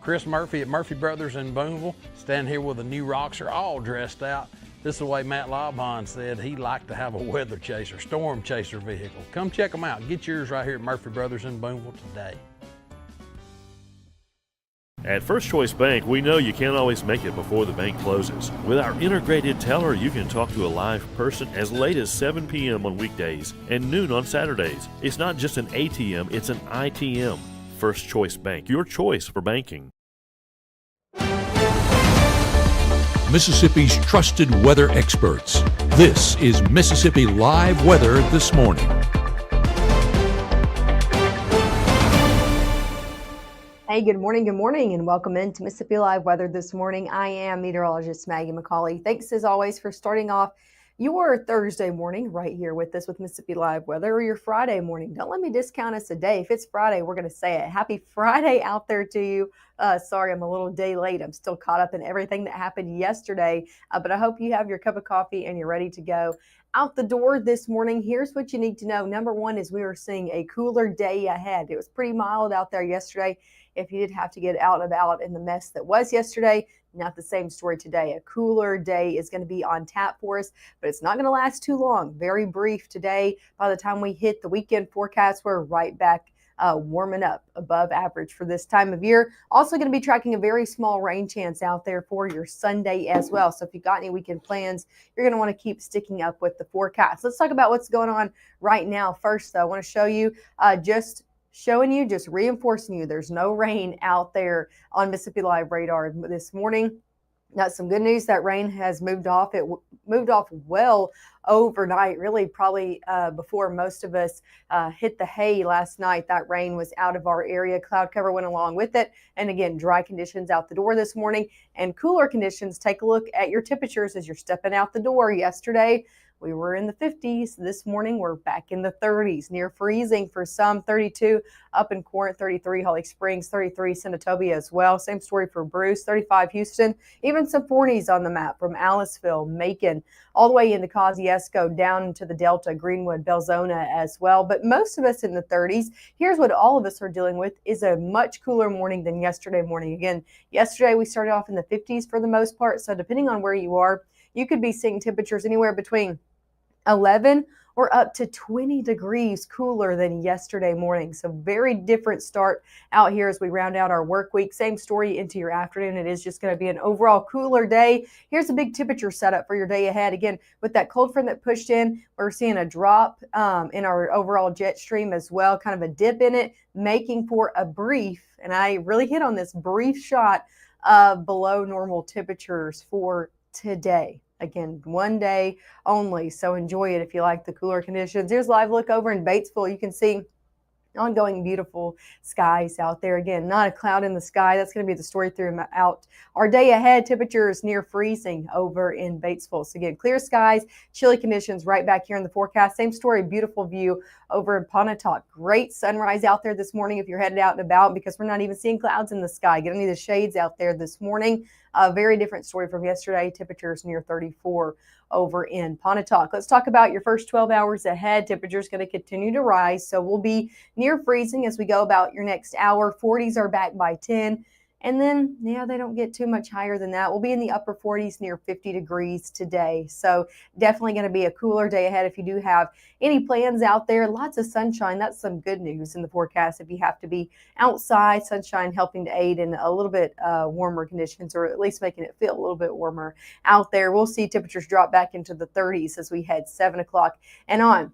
Chris Murphy at Murphy Brothers in Boonville. Standing here with a new Roxor, all dressed out. This is the way Matt Laubon said he liked to have a weather chaser, storm chaser vehicle. Come check them out. Get yours right here at Murphy Brothers in Boonville today. At First Choice Bank, we know you can't always make it before the bank closes. With our integrated teller, you can talk to a live person as late as 7 p.m. on weekdays and noon on Saturdays. It's not just an ATM, it's an ITM. First Choice Bank, your choice for banking. Mississippi's trusted weather experts. This is Mississippi Live Weather This Morning. Hey, good morning, and welcome into Mississippi Live Weather This Morning. I am meteorologist Maggie McCauley. Thanks as always for starting off your Thursday morning right here with us with Mississippi Live Weather, or your Friday morning. Don't let me discount us a day. If it's Friday, we're going to say it. Happy Friday out there to you. Sorry, I'm a little day late. I'm still caught up in everything that happened yesterday, but I hope you have your cup of coffee and you're ready to go out the door this morning. Here's what you need to know. Number one is we are seeing a cooler day ahead. It was pretty mild out there yesterday. If you did have to get out and about in the mess that was yesterday, not the same story today. A cooler day is going to be on tap for us, but it's not going to last too long. Very brief today. By the time we hit the weekend forecast, we're right back warming up above average for this time of year. Also going to be tracking a very small rain chance out there for your Sunday as well. So if you've got any weekend plans, you're going to want to keep sticking up with the forecast. Let's talk about what's going on right now. First, though, I want to show you just reinforcing you, there's no rain out there on Mississippi Live radar this morning. That's some good news. That rain has moved off. It moved off well overnight, really probably before most of us hit the hay last night. That rain was out of our area. Cloud cover went along with it. And again, dry conditions out the door this morning and cooler conditions. Take a look at your temperatures as you're stepping out the door. Yesterday, we were in the 50s. This morning, we're back in the 30s, near freezing for some. 32 up in Corinth, 33 Holly Springs, 33 Senatobia as well. Same story for Bruce, 35 Houston, even some 40s on the map from Aliceville, Macon, all the way into Kosciuszko, down into the Delta, Greenwood, Belzona as well. But most of us in the 30s. Here's what all of us are dealing with is a much cooler morning than yesterday morning. Again, yesterday we started off in the 50s for the most part. So depending on where you are, you could be seeing temperatures anywhere between 11 or up to 20 degrees cooler than yesterday morning. So very different start out here as we round out our work week. Same story into your afternoon. It is just going to be an overall cooler day. Here's a big temperature setup for your day ahead. Again, with that cold front that pushed in, we're seeing a drop in our overall jet stream as well, kind of a dip in it, making for a brief, and I really hit on this, brief shot of below normal temperatures for today. Again, one day only, so enjoy it if you like the cooler conditions. Here's a live look over in Batesville. You can see ongoing beautiful skies out there. Again, not a cloud in the sky. That's going to be the story throughout our day ahead. Temperatures near freezing over in Batesville. So again, clear skies, chilly conditions right back here in the forecast. Same story, beautiful view over in Pontotoc. Great sunrise out there this morning if you're headed out and about, because we're not even seeing clouds in the sky. Get any of the shades out there this morning. A very different story from yesterday. Temperatures near 34 over in Pontotoc. Let's talk about your first 12 hours ahead. Temperatures going to continue to rise, so we'll be near freezing as we go about your next hour. 40s are back by 10. And then, they don't get too much higher than that. We'll be in the upper 40s near 50 degrees today. So definitely going to be a cooler day ahead if you do have any plans out there. Lots of sunshine. That's some good news in the forecast if you have to be outside. Sunshine helping to aid in a little bit warmer conditions, or at least making it feel a little bit warmer out there. We'll see temperatures drop back into the 30s as we head 7 o'clock and on.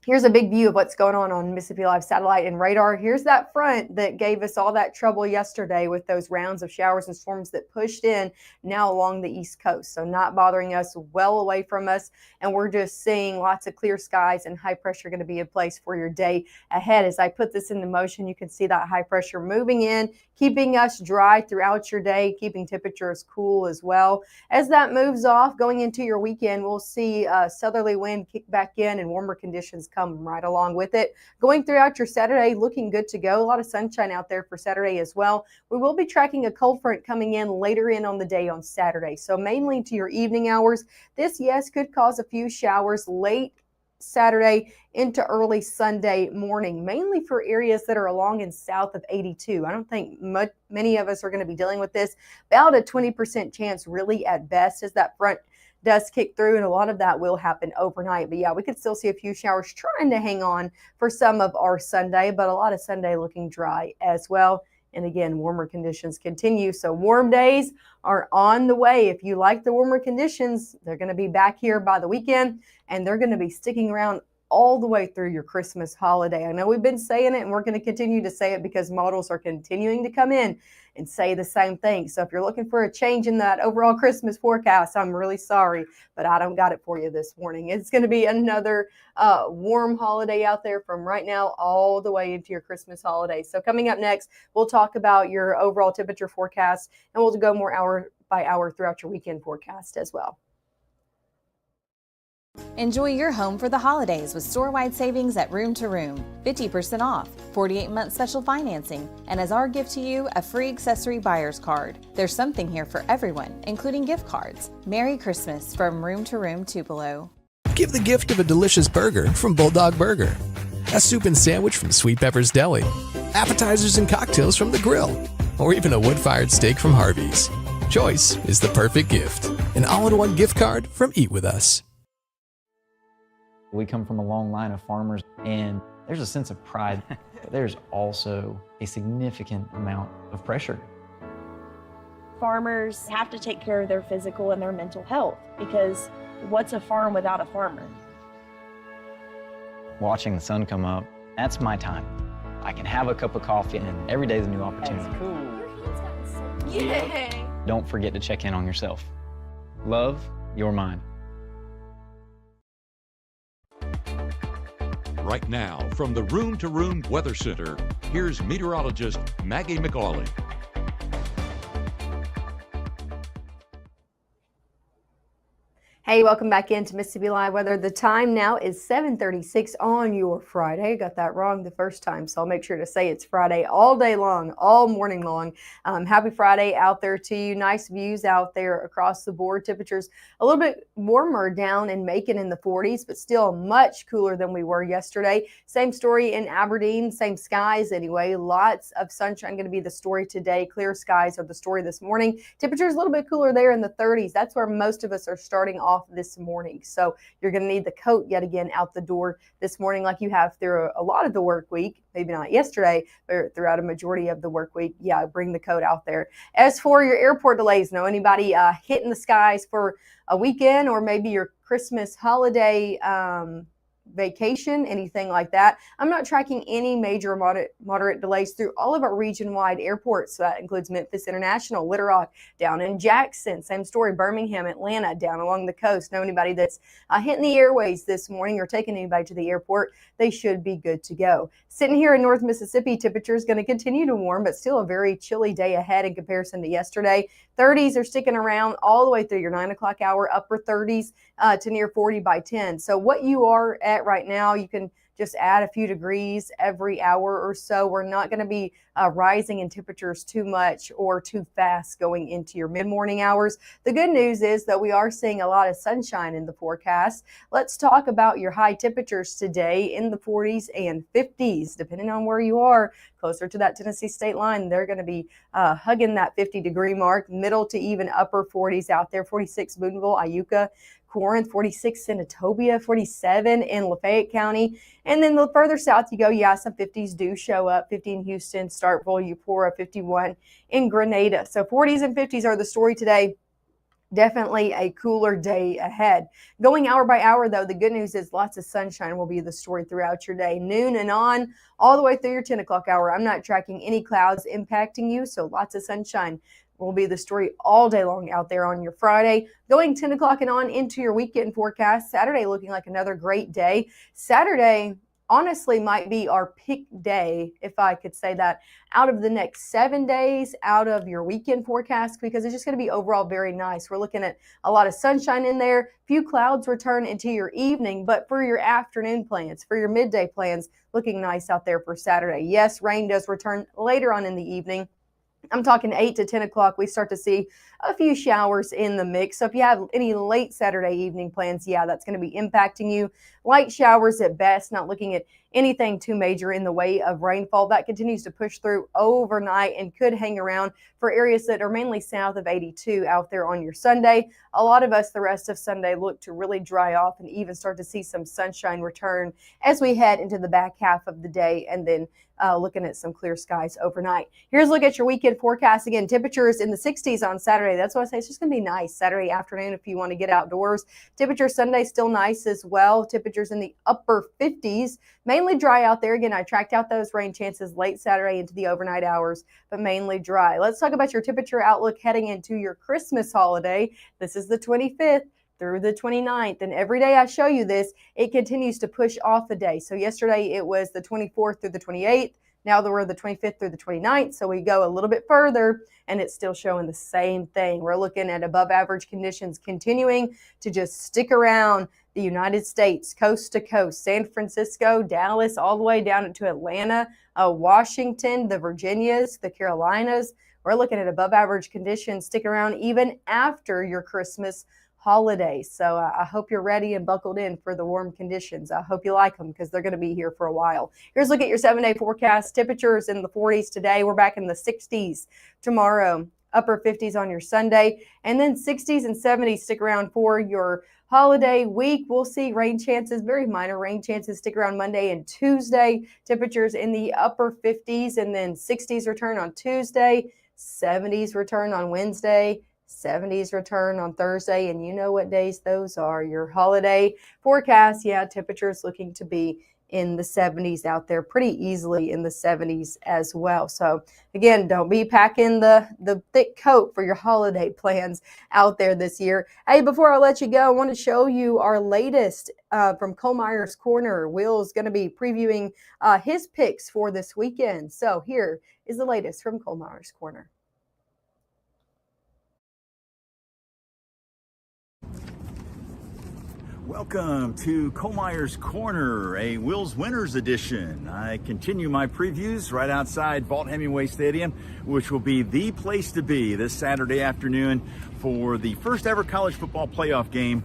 Here's a big view of what's going on Mississippi Live satellite and radar. Here's that front that gave us all that trouble yesterday with those rounds of showers and storms that pushed in now along the East Coast. So not bothering us, well away from us. And we're just seeing lots of clear skies and high pressure going to be in place for your day ahead. As I put this into motion, you can see that high pressure moving in, keeping us dry throughout your day, keeping temperatures cool as well. As that moves off, going into your weekend, we'll see southerly wind kick back in and warmer conditions come right along with it. Going throughout your Saturday, looking good to go. A lot of sunshine out there for Saturday as well. We will be tracking a cold front coming in later in on the day on Saturday. So mainly to your evening hours. This, yes, could cause a few showers late Saturday into early Sunday morning, mainly for areas that are along and south of 82. I don't think many of us are going to be dealing with this. About a 20% chance really at best as that front does kick through, and a lot of that will happen overnight. But yeah, we could still see a few showers trying to hang on for some of our Sunday, but a lot of Sunday looking dry as well. And again, warmer conditions continue. So warm days are on the way. If you like the warmer conditions, they're going to be back here by the weekend, and they're going to be sticking around all the way through your Christmas holiday. I know we've been saying it, and we're going to continue to say it because models are continuing to come in and say the same thing. So if you're looking for a change in that overall Christmas forecast, I'm really sorry, but I don't got it for you this morning. It's going to be another warm holiday out there from right now all the way into your Christmas holiday. So coming up next, we'll talk about your overall temperature forecast, and we'll go more hour by hour throughout your weekend forecast as well. Enjoy your home for the holidays with store-wide savings at Room to Room. 50% off, 48-month special financing, and as our gift to you, a free accessory buyer's card. There's something here for everyone, including gift cards. Merry Christmas from Room to Room Tupelo. Give the gift of a delicious burger from Bulldog Burger, a soup and sandwich from Sweet Pepper's Deli, appetizers and cocktails from The Grill, or even a wood-fired steak from Harvey's. Choice is the perfect gift. An all-in-one gift card from Eat With Us. We come from a long line of farmers, and there's a sense of pride, but there's also a significant amount of pressure. Farmers have to take care of their physical and their mental health, because what's a farm without a farmer? Watching the sun come up, that's my time. I can have a cup of coffee, and every day is a new opportunity. That's cool. Your hand's gotten so Yay! Don't forget to check in on yourself. Love your mind. Right now, from the Room to Room Weather Center, here's meteorologist Maggie McAuley. Hey, welcome back into Mississippi Live Weather. The time now is 7:36 on your Friday. I got that wrong the first time, so I'll make sure to say it's Friday all day long, all morning long. Happy Friday out there to you. Nice views out there across the board. Temperatures a little bit warmer down in Macon in the 40s, but still much cooler than we were yesterday. Same story in Aberdeen, same skies anyway. Lots of sunshine going to be the story today. Clear skies are the story this morning. Temperatures a little bit cooler there in the 30s. That's where most of us are starting off this morning. So you're going to need the coat yet again out the door this morning like you have through a lot of the work week. Maybe not yesterday, but throughout a majority of the work week. Yeah, bring the coat out there. As for your airport delays, know anybody hitting the skies for a weekend or maybe your Christmas holiday vacation, anything like that? I'm not tracking any major moderate delays through all of our region-wide airports. So that includes Memphis International, Little Rock, down in Jackson, same story, Birmingham, Atlanta, down along the coast. Know anybody that's hitting the airways this morning or taking anybody to the airport, they should be good to go. Sitting here in North Mississippi, temperature is going to continue to warm, but still a very chilly day ahead in comparison to yesterday. 30s are sticking around all the way through your 9 o'clock hour, upper 30s to near 40 by 10. So what you are at right now, you can just add a few degrees every hour or so. We're not going to be rising in temperatures too much or too fast going into your mid-morning hours. The good news is that we are seeing a lot of sunshine in the forecast. Let's talk about your high temperatures today in the 40s and 50s, depending on where you are. Closer to that Tennessee state line, they're going to be hugging that 50-degree mark, middle to even upper 40s out there. 46 Boonville, Iuka, Corinth, 46 Senatobia, 47 in Lafayette County. And then the further south you go, yeah, some 50s do show up. 50 in Houston, Starkville, Eupora, 51 in Grenada. So 40s and 50s are the story today. Definitely a cooler day ahead. Going hour by hour, though, the good news is lots of sunshine will be the story throughout your day. Noon and on, all the way through your 10 o'clock hour. I'm not tracking any clouds impacting you, so lots of sunshine will be the story all day long out there on your Friday. Going 10 o'clock and on into your weekend forecast. Saturday looking like another great day. Saturday honestly might be our peak day, if I could say that, out of the next 7 days out of your weekend forecast, because it's just going to be overall very nice. We're looking at a lot of sunshine in there. Few clouds return into your evening, but for your afternoon plans, for your midday plans, looking nice out there for Saturday. Yes, rain does return later on in the evening. I'm talking 8 to 10 o'clock, we start to see a few showers in the mix. So if you have any late Saturday evening plans, yeah, that's going to be impacting you. Light showers at best, not looking at anything too major in the way of rainfall. That continues to push through overnight and could hang around for areas that are mainly south of 82 out there on your Sunday. A lot of us the rest of Sunday look to really dry off and even start to see some sunshine return as we head into the back half of the day, and then looking at some clear skies overnight. Here's a look at your weekend forecast. Again, temperatures in the 60s on Saturday. That's why I say it's just going to be nice Saturday afternoon if you want to get outdoors. Temperature Sunday still nice as well. Temperatures in the upper 50s. Mainly dry out there. Again, I tracked out those rain chances late Saturday into the overnight hours, but mainly dry. Let's talk about your temperature outlook heading into your Christmas holiday. This is the 25th through the 29th. And every day I show you this, it continues to push off the day. So yesterday it was the 24th through the 28th. Now that we're the 25th through the 29th, so we go a little bit further, and it's still showing the same thing. We're looking at above average conditions continuing to just stick around the United States, coast to coast, San Francisco, Dallas, all the way down to Atlanta, Washington, the Virginias, the Carolinas. We're looking at above average conditions stick around even after your Christmas holiday. So I hope you're ready and buckled in for the warm conditions. I hope you like them because they're going to be here for a while. Here's a look at your 7-day forecast. Temperatures in the 40s today. We're back in the 60s tomorrow. Upper 50s on your Sunday. And then 60s and 70s stick around for your holiday week. We'll see rain chances, very minor rain chances, stick around Monday and Tuesday. Temperatures in the upper 50s, and then 60s return on Tuesday. 70s return on Wednesday. 70s return on Thursday, and you know what days those are. Your holiday forecast, yeah, temperatures looking to be in the 70s out there, pretty easily in the 70s as well. So again, don't be packing the thick coat for your holiday plans out there this year. Hey, before I let you go, I want to show you our latest from Cole Myers Corner. Will's going to be previewing his picks for this weekend. So here is the latest from Cole Myers Corner. Welcome to Cole Myers Corner, a Will's Winners edition. I continue my previews right outside Vaught-Hemingway Stadium, which will be the place to be this Saturday afternoon for the first ever college football playoff game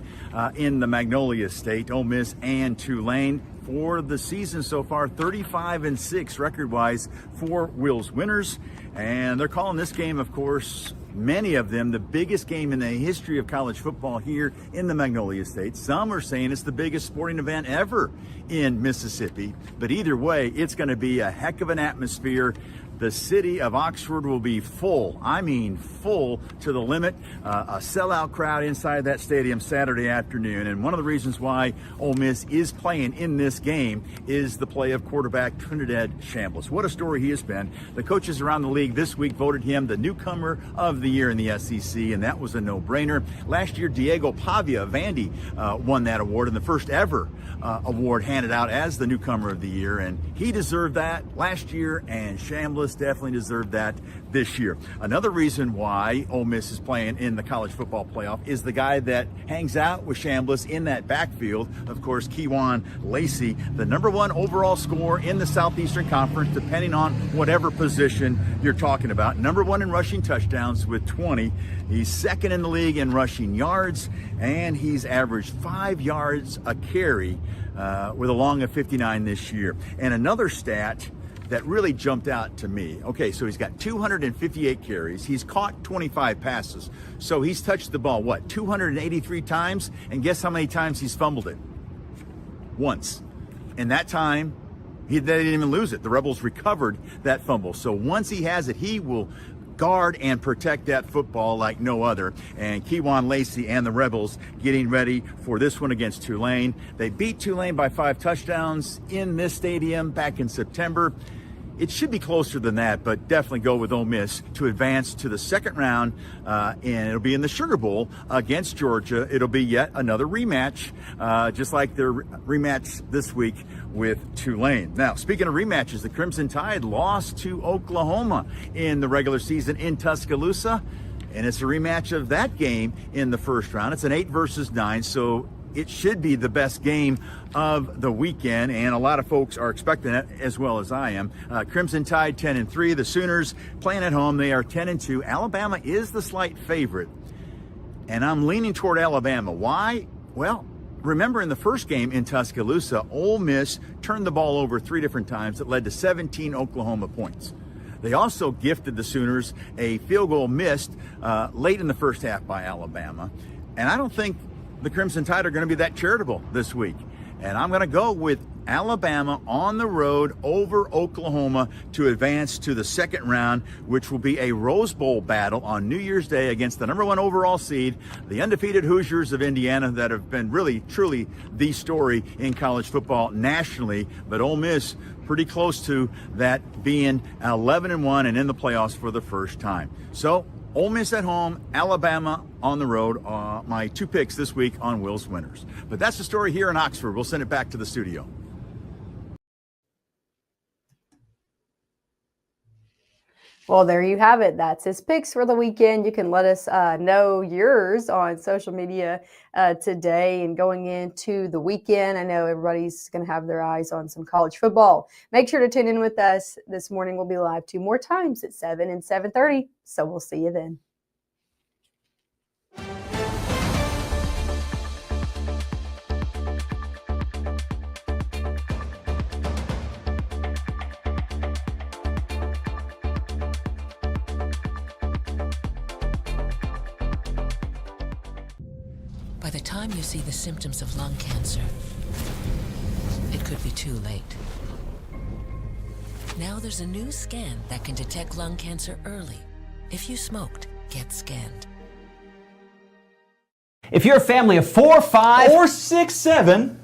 in the Magnolia State, Ole Miss and Tulane. For the season so far, 35-6 record-wise for Will's Winners. And they're calling this game, of course, many of them, the biggest game in the history of college football here in the Magnolia State. Some are saying it's the biggest sporting event ever in Mississippi. But either way, it's going to be a heck of an atmosphere. The city of Oxford will be full, I mean full to the limit, a sellout crowd inside that stadium Saturday afternoon. And one of the reasons why Ole Miss is playing in this game is the play of quarterback Trinidad Chambliss. What a story he has been. The coaches around the league this week voted him the newcomer of the year in the SEC, and that was a no-brainer. Last year, Diego Pavia of Vandy won that award, and the first ever award handed out as the newcomer of the year, and he deserved that last year, and Chambliss definitely deserved that this year. Another reason why Ole Miss is playing in the college football playoff is the guy that hangs out with Chambliss in that backfield, of course, Kewan Lacey, the #1 overall scorer in the Southeastern Conference, depending on whatever position you're talking about. #1 in rushing touchdowns with 20. He's second in the league in rushing yards, and he's averaged 5 yards a carry with a long of 59 this year. And another stat that really jumped out to me. Okay, so he's got 258 carries. He's caught 25 passes. So he's touched the ball, 283 times? And guess how many times he's fumbled it? Once. And that time, they didn't even lose it. The Rebels recovered that fumble. So once he has it, he will guard and protect that football like no other. And Kewan Lacey and the Rebels getting ready for this one against Tulane. They beat Tulane by 5 touchdowns in this stadium back in September. It should be closer than that, but definitely go with Ole Miss to advance to the second round, and it'll be in the Sugar Bowl against Georgia. It'll be yet another rematch, just like their rematch this week with Tulane. Now, speaking of rematches, the Crimson Tide lost to Oklahoma in the regular season in Tuscaloosa, and it's a rematch of that game in the first round. It's an 8 versus 9, so it should be the best game of the weekend, and a lot of folks are expecting it, as well as I am. Crimson Tide 10-3. The Sooners playing at home. They are 10-2. Alabama is the slight favorite, and I'm leaning toward Alabama. Why? Well, remember in the first game in Tuscaloosa, Ole Miss turned the ball over 3 different times. It led to 17 Oklahoma points. They also gifted the Sooners a field goal missed late in the first half by Alabama. And I don't think the Crimson Tide are going to be that charitable this week. And I'm going to go with Alabama on the road over Oklahoma to advance to the second round, which will be a Rose Bowl battle on New Year's Day against the #1 overall seed, the undefeated Hoosiers of Indiana, that have been really, truly the story in college football nationally. But Ole Miss pretty close to that, being 11-1 and in the playoffs for the first time. So Ole Miss at home, Alabama on the road. My 2 picks this week on Will's Winners. But that's the story here in Oxford. We'll send it back to the studio. Well, there you have it. That's his picks for the weekend. You can let us know yours on social media today and going into the weekend. I know everybody's going to have their eyes on some college football. Make sure to tune in with us this morning. We'll be live 2 more times at 7 and 7:30. So we'll see you then. By the time you see the symptoms of lung cancer, it could be too late. Now there's a new scan that can detect lung cancer early. If you smoked, get scanned. If you're a family of 4, 5, or 6, 7,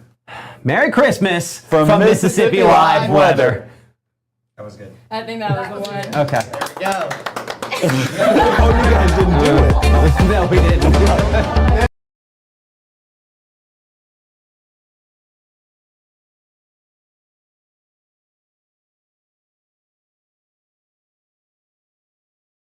Merry Christmas from Mississippi Live Weather. That was good. I think that was the one. Okay. There we go. Oh, you guys didn't do it. No, we didn't.